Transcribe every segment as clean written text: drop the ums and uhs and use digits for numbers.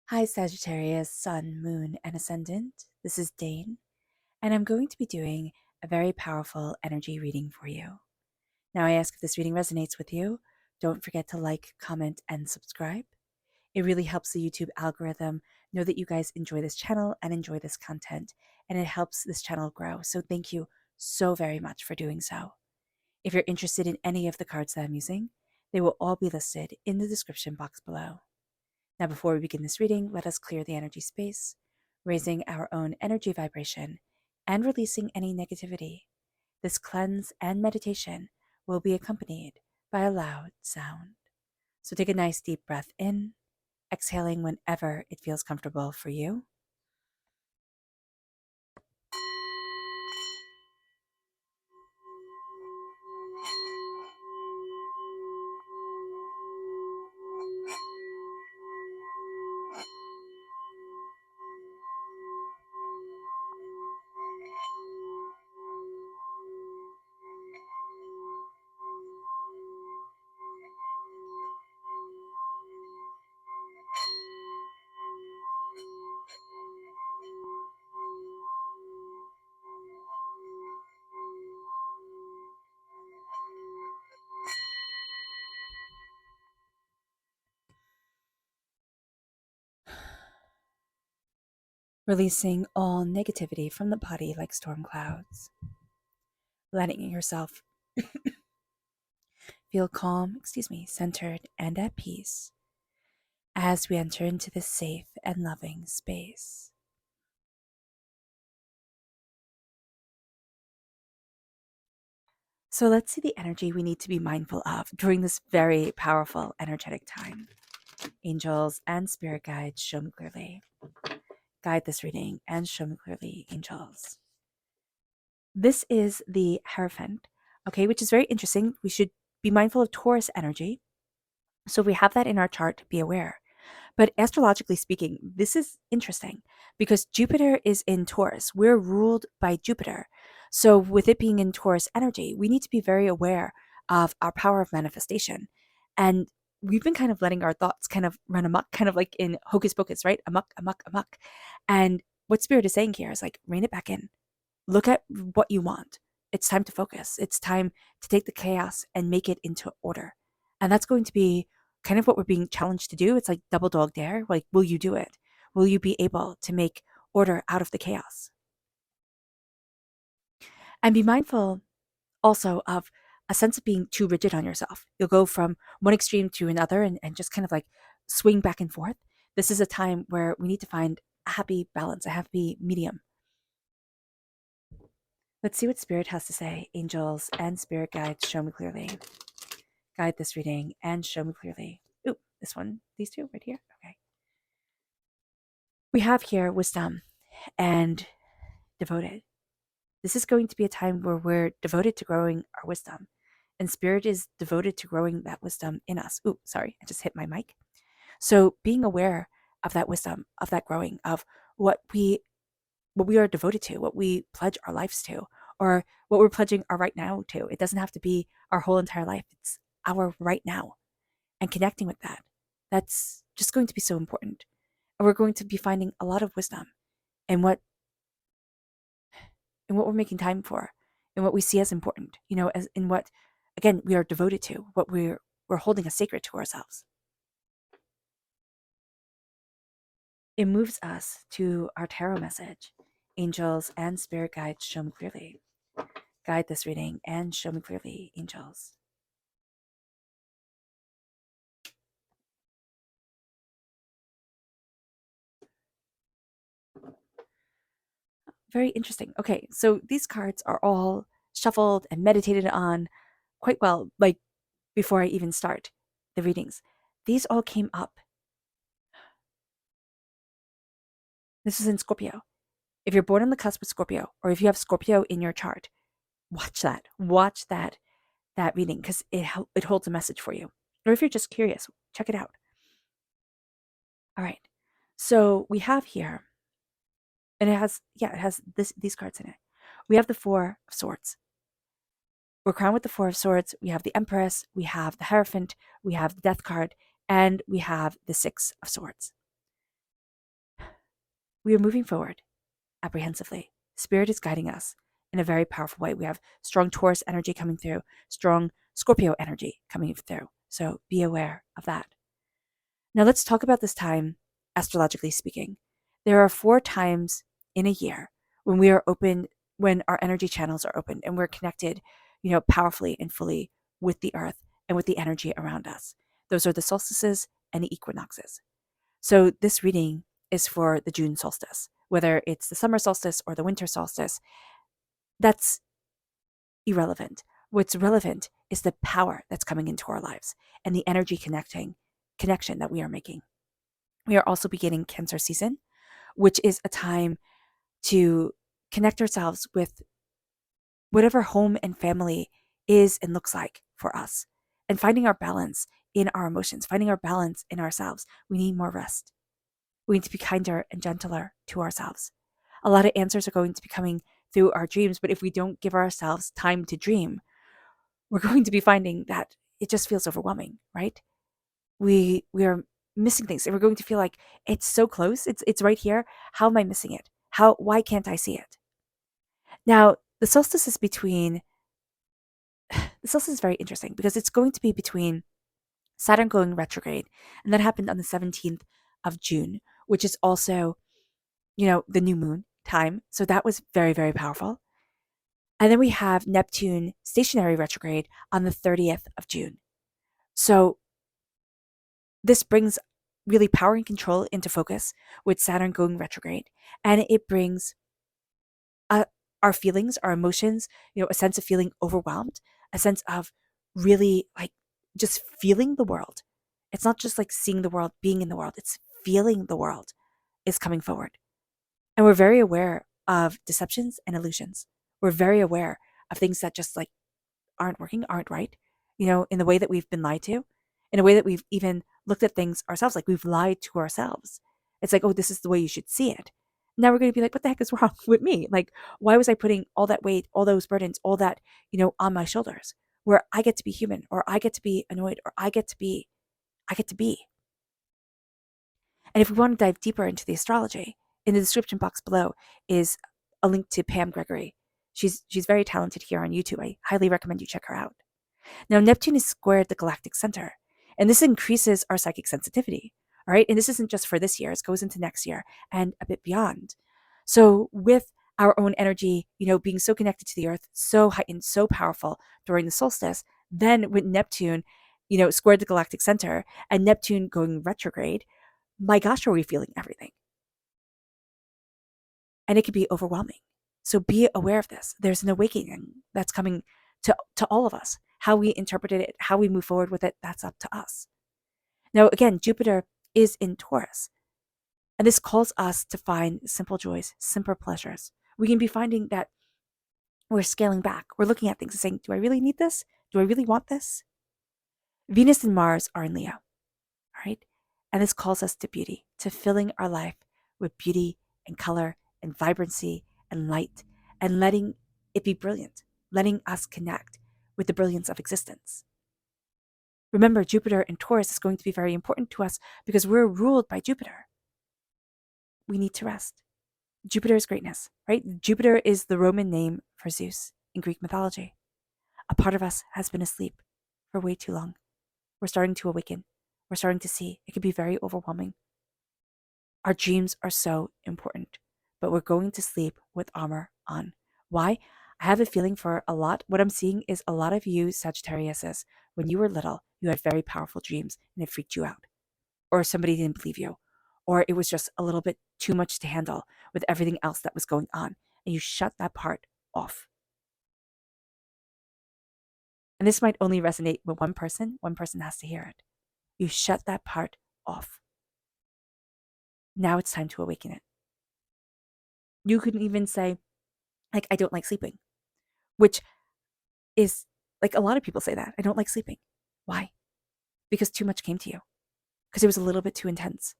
Hi, Sagittarius, Sun, Moon, and Ascendant. This is Dane, and I'm going to be doing a very powerful energy reading for you. Now, I ask if this reading resonates with you. Don't forget to like, comment, and subscribe. It really helps the YouTube algorithm know that you guys enjoy this channel and enjoy this content, and it helps this channel grow. So, thank you so very much for doing so. If you're interested in any of the cards that I'm using, they will all be listed in the description box below. Now, before we begin this reading, let us clear the energy space, raising our own energy vibration and releasing any negativity. This cleanse and meditation will be accompanied by a loud sound. So take a nice deep breath in, exhaling whenever it feels comfortable for you. Releasing all negativity from the body like storm clouds. Letting yourself feel calm, centered, and at peace as we enter into this safe and loving space. So let's see the energy we need to be mindful of during this very powerful energetic time. Angels and spirit guides, show me clearly. Guide this reading and show me clearly, angels. This is the Hierophant, okay, which is very interesting. We should be mindful of Taurus energy. So if we have that in our chart, be aware. But astrologically speaking, this is interesting because Jupiter is in Taurus. We're ruled by Jupiter. So with it being in Taurus energy, we need to be very aware of our power of manifestation. And we've been kind of letting our thoughts kind of run amok, kind of like in Hocus Pocus, right? Amok, amok, amok. And what Spirit is saying here is like, rein it back in. Look at what you want. It's time to focus. It's time to take the chaos and make it into order. And that's going to be kind of what we're being challenged to do. It's like double dog dare. Like, will you do it? Will you be able to make order out of the chaos? And be mindful also of a sense of being too rigid on yourself. You'll go from one extreme to another and just kind of like swing back and forth. This is a time where we need to find a happy balance, a happy medium. Let's see what Spirit has to say. Angels and spirit guides, show me clearly. Guide this reading and show me clearly. Ooh, this one, these two right here. Okay. We have here wisdom and devoted. This is going to be a time where we're devoted to growing our wisdom, and Spirit is devoted to growing that wisdom in us. Ooh, sorry, I just hit my mic. So being aware of that wisdom, of that growing, of what we are devoted to, what we pledge our lives to, or what we're pledging our right now to. It doesn't have to be our whole entire life. It's our right now, and connecting with that. That's just going to be so important. And we're going to be finding a lot of wisdom in what we're making time for, and what we see as important, as in what, again, we are devoted to, what we're holding as sacred to ourselves. It moves us to our tarot message. Angels and spirit guides, show me clearly. Guide this reading and show me clearly, angels. Very interesting. Okay, so these cards are all shuffled and meditated on quite well, like before I even start the readings. These all came up. This is in Scorpio. If you're born on the cusp with Scorpio, or if you have Scorpio in your chart, watch that. Watch that reading because it holds a message for you. Or if you're just curious, check it out. All right. So we have here, and it has these cards in it. We have the Four of Swords. We're crowned with the Four of Swords. We have the Empress, we have the Hierophant, we have the Death card, and we have the Six of Swords. we are moving forward apprehensively. Spirit is guiding us in a very powerful way. We have strong Taurus energy coming through, strong Scorpio energy coming through. So be aware of that. Now let's talk about this time, astrologically speaking. There are 4 times in a year when we are open, when our energy channels are open and we're connected, powerfully and fully with the earth and with the energy around us. Those are the solstices and the equinoxes. So this reading is for the June solstice, whether it's the summer solstice or the winter solstice. That's irrelevant. What's relevant is the power that's coming into our lives and the energy connection that we are making. We are also beginning Cancer season, which is a time to connect ourselves with whatever home and family is and looks like for us, and finding our balance in our emotions, finding our balance in ourselves. We need more rest. We need to be kinder and gentler to ourselves. A lot of answers are going to be coming through our dreams, but if we don't give ourselves time to dream, we're going to be finding that it just feels overwhelming, right? We are missing things, and we're going to feel like it's so close. It's right here. How am I missing it? Why can't I see it? Now, the solstice is very interesting because it's going to be between Saturn going retrograde, and that happened on the 17th of June, which is also, the new moon time. So that was very, very powerful. And then we have Neptune stationary retrograde on the 30th of June. So this brings really power and control into focus with Saturn going retrograde. And it brings our feelings, our emotions, a sense of feeling overwhelmed, a sense of really like just feeling the world. It's not just like seeing the world, being in the world, it's feeling the world is coming forward. And we're very aware of deceptions and illusions. We're very aware of things that just like aren't working, aren't right, in the way that we've been lied to, in a way that we've even looked at things ourselves, like we've lied to ourselves. It's like, oh, this is the way you should see it. Now we're going to be like, what the heck is wrong with me? Like, why was I putting all that weight, all those burdens, all that, on my shoulders, where I get to be human, or I get to be annoyed, or I get to be. And if we want to dive deeper into the astrology, in the description box below is a link to Pam Gregory. She's very talented here on YouTube. I highly recommend you check her out. Now, Neptune is squared the galactic center, and this increases our psychic sensitivity. All right. And this isn't just for this year, it goes into next year and a bit beyond. So, with our own energy, being so connected to the earth, so heightened, so powerful during the solstice, then with Neptune, squared the galactic center and Neptune going retrograde, my gosh, are we feeling everything? And it can be overwhelming. So be aware of this. There's an awakening that's coming to all of us. How we interpret it, how we move forward with it, that's up to us. Now, again, Jupiter is in Taurus, and this calls us to find simple joys, simple pleasures. We can be finding that we're scaling back. We're looking at things and saying, do I really need this? Do I really want this? Venus and Mars are in Leo, all right? And this calls us to beauty, to filling our life with beauty and color and vibrancy and light, and letting it be brilliant, letting us connect with the brilliance of existence. Remember, Jupiter in Taurus is going to be very important to us because we're ruled by Jupiter. We need to rest. Jupiter is greatness, right? Jupiter is the Roman name for Zeus in Greek mythology. A part of us has been asleep for way too long. We're starting to awaken. We're starting to see. It can be very overwhelming. Our dreams are so important, but we're going to sleep with armor on. Why? I have a feeling for what I'm seeing is a lot of you Sagittariuses, when you were little, you had very powerful dreams and it freaked you out. Or somebody didn't believe you. Or it was just a little bit too much to handle with everything else that was going on. And you shut that part off. And this might only resonate with one person has to hear it. You shut that part off. Now it's time to awaken it. You could even say, like, I don't like sleeping, which is like a lot of people say that. I don't like sleeping. Why? Because too much came to you. Because it was a little bit too intense.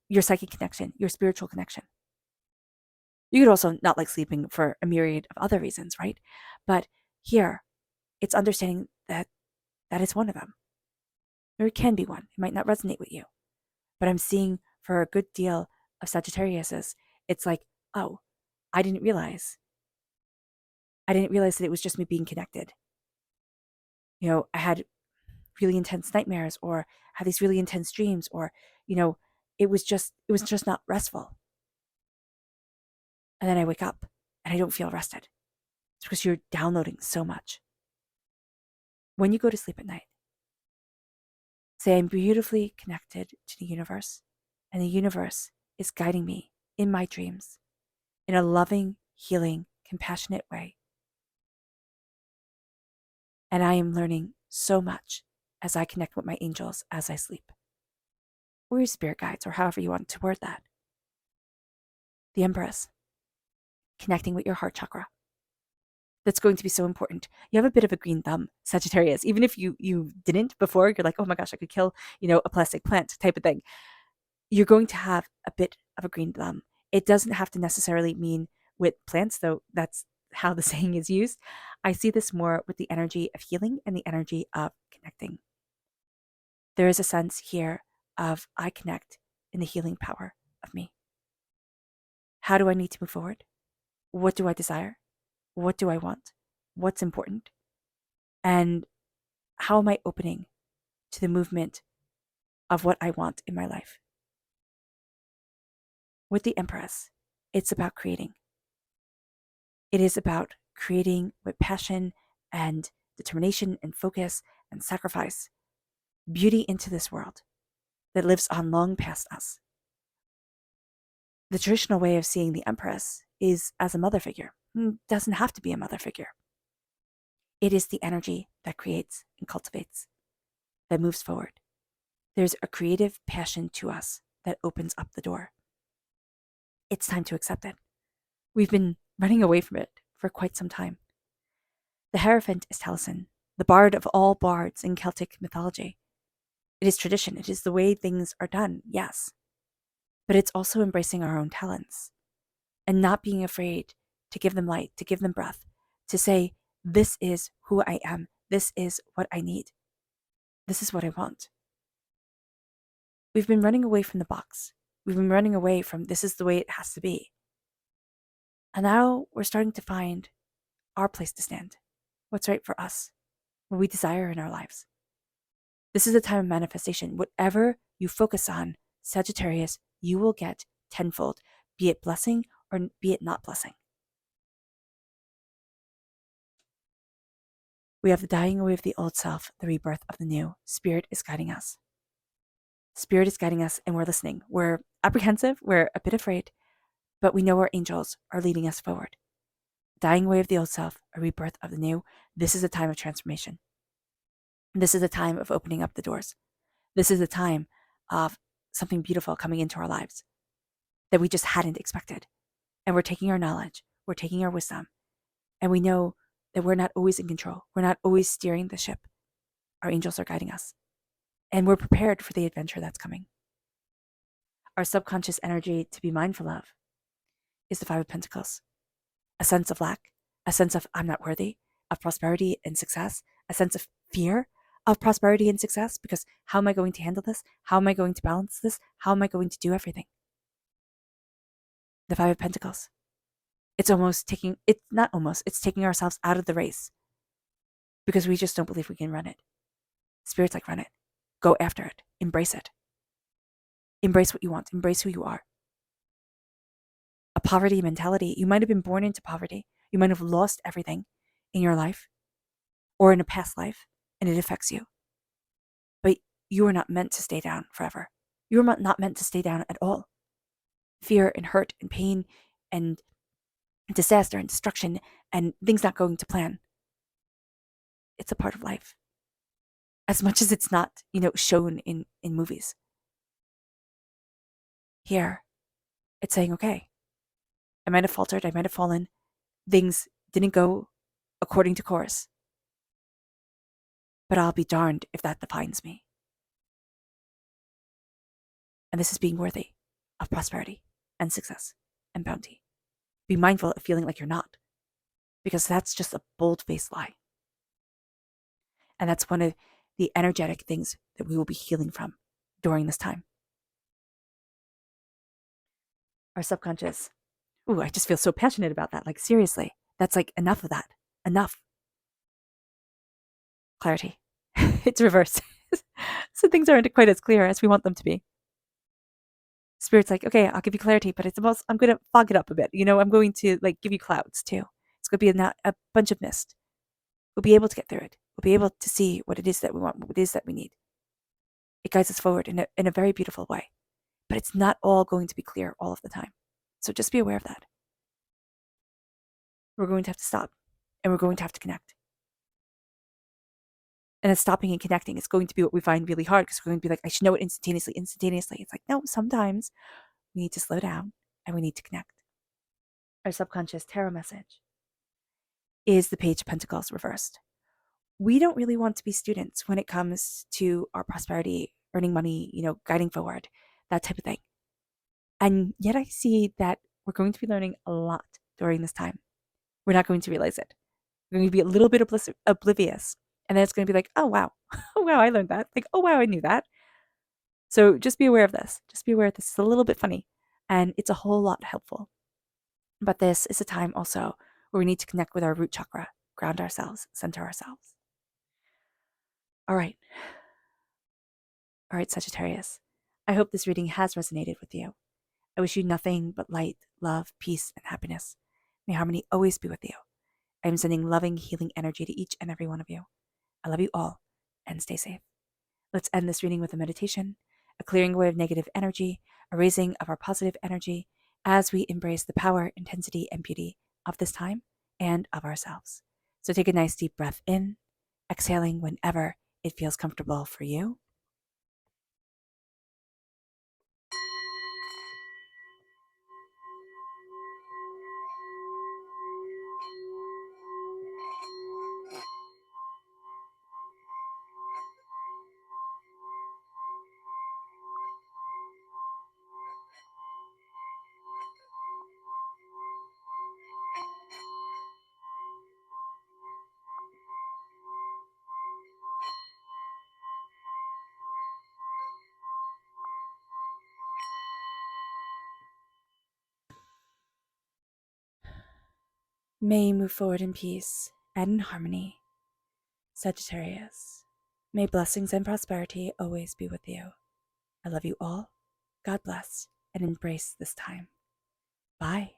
Your psychic connection, your spiritual connection. You could also not like sleeping for a myriad of other reasons, right? But here, it's understanding that is one of them. Or it can be one. It might not resonate with you. But I'm seeing for a good deal of Sagittarius is it's like, oh, I didn't realize. I didn't realize that it was just me being connected. I had really intense nightmares or had these really intense dreams or, it was just not restful. And then I wake up and I don't feel rested. It's because you're downloading so much. When you go to sleep at night, say I'm beautifully connected to the universe, and the universe is guiding me in my dreams in a loving, healing, compassionate way. And I am learning so much as I connect with my angels as I sleep, or your spirit guides, or however you want to word that. The Empress, connecting with your heart chakra. That's going to be so important. You have a bit of a green thumb, Sagittarius. Even if you didn't before, you're like, oh my gosh, I could kill, a plastic plant type of thing. You're going to have a bit of a green thumb. It doesn't have to necessarily mean with plants, though that's how the saying is used. I see this more with the energy of healing and the energy of connecting. There is a sense here of I connect in the healing power of me. How do I need to move forward? What do I desire? What do I want? What's important? And how am I opening to the movement of what I want in my life? With the Empress, it's about creating. It is about creating with passion and determination and focus and sacrifice beauty into this world that lives on long past us. The traditional way of seeing the Empress is as a mother figure. It doesn't have to be a mother figure. It is the energy that creates and cultivates, that moves forward. There's a creative passion to us that opens up the door. It's time to accept it. We've been running away from it for quite some time. The Hierophant is Taliesin, the bard of all bards in Celtic mythology. It is tradition, it is the way things are done, yes. But it's also embracing our own talents and not being afraid to give them light, to give them breath, to say, this is who I am, this is what I need, this is what I want. We've been running away from the box. We've been running away from this is the way it has to be. And now we're starting to find our place to stand, what's right for us, what we desire in our lives. This is a time of manifestation. Whatever you focus on, Sagittarius, you will get tenfold, be it blessing or be it not blessing. We have the dying away of the old self, the rebirth of the new. Spirit is guiding us. Spirit is guiding us and we're listening. We're apprehensive, we're a bit afraid, but we know our angels are leading us forward. Dying away of the old self, a rebirth of the new. This is a time of transformation. This is a time of opening up the doors. This is a time of something beautiful coming into our lives that we just hadn't expected. And we're taking our knowledge, we're taking our wisdom, and we know that we're not always in control. We're not always steering the ship. Our angels are guiding us. And we're prepared for the adventure that's coming. Our subconscious energy to be mindful of is the Five of Pentacles. A sense of lack, a sense of I'm not worthy, of prosperity and success, a sense of fear of prosperity and success because how am I going to handle this? How am I going to balance this? How am I going to do everything? The Five of Pentacles. It's taking ourselves out of the race because we just don't believe we can run it. Spirit's like, run it. Go after it. Embrace it. Embrace what you want. Embrace who you are. A poverty mentality. You might have been born into poverty. You might have lost everything in your life or in a past life, and it affects you. But you are not meant to stay down forever. You are not meant to stay down at all. Fear and hurt and pain and disaster and destruction and things not going to plan. It's a part of life. As much as it's not, shown in movies. Here, it's saying, okay, I might have faltered, I might have fallen. Things didn't go according to course. But I'll be darned if that defines me. And this is being worthy of prosperity and success and bounty. Be mindful of feeling like you're not, because that's just a bold-faced lie. And that's one of the energetic things that we will be healing from during this time. Our subconscious. Ooh, I just feel so passionate about that. Like, seriously, that's like enough of that. Enough. Clarity. It's reversed. So things aren't quite as clear as we want them to be. Spirit's like, okay, I'll give you clarity, but it's almost, I'm going to fog it up a bit. I'm going to like give you clouds too. It's going to be a bunch of mist. We'll be able to get through it. We'll be able to see what it is that we want, what it is that we need. It guides us forward in a very beautiful way. But it's not all going to be clear all of the time. So just be aware of that. We're going to have to stop, and we're going to have to connect. And then stopping and connecting is going to be what we find really hard, because we're going to be like, I should know it instantaneously. It's like, no, sometimes we need to slow down and we need to connect. Our subconscious tarot message is the Page of Pentacles reversed. We don't really want to be students when it comes to our prosperity, earning money, guiding forward, that type of thing. And yet I see that we're going to be learning a lot during this time. We're not going to realize it. We're going to be a little bit oblivious. And then it's going to be like, oh, wow. Oh, wow, I learned that. Like, oh, wow, I knew that. So just be aware of this. Just be aware this is a little bit funny. And it's a whole lot helpful. But this is a time also where we need to connect with our root chakra, ground ourselves, center ourselves. All right. All right, Sagittarius. I hope this reading has resonated with you. I wish you nothing but light, love, peace, and happiness. May harmony always be with you. I am sending loving, healing energy to each and every one of you. I love you all, and stay safe. Let's end this reading with a meditation, a clearing away of negative energy, a raising of our positive energy as we embrace the power, intensity, and beauty of this time and of ourselves. So take a nice deep breath in, exhaling whenever it feels comfortable for you. May you move forward in peace and in harmony. Sagittarius, may blessings and prosperity always be with you. I love you all. God bless, and embrace this time. Bye.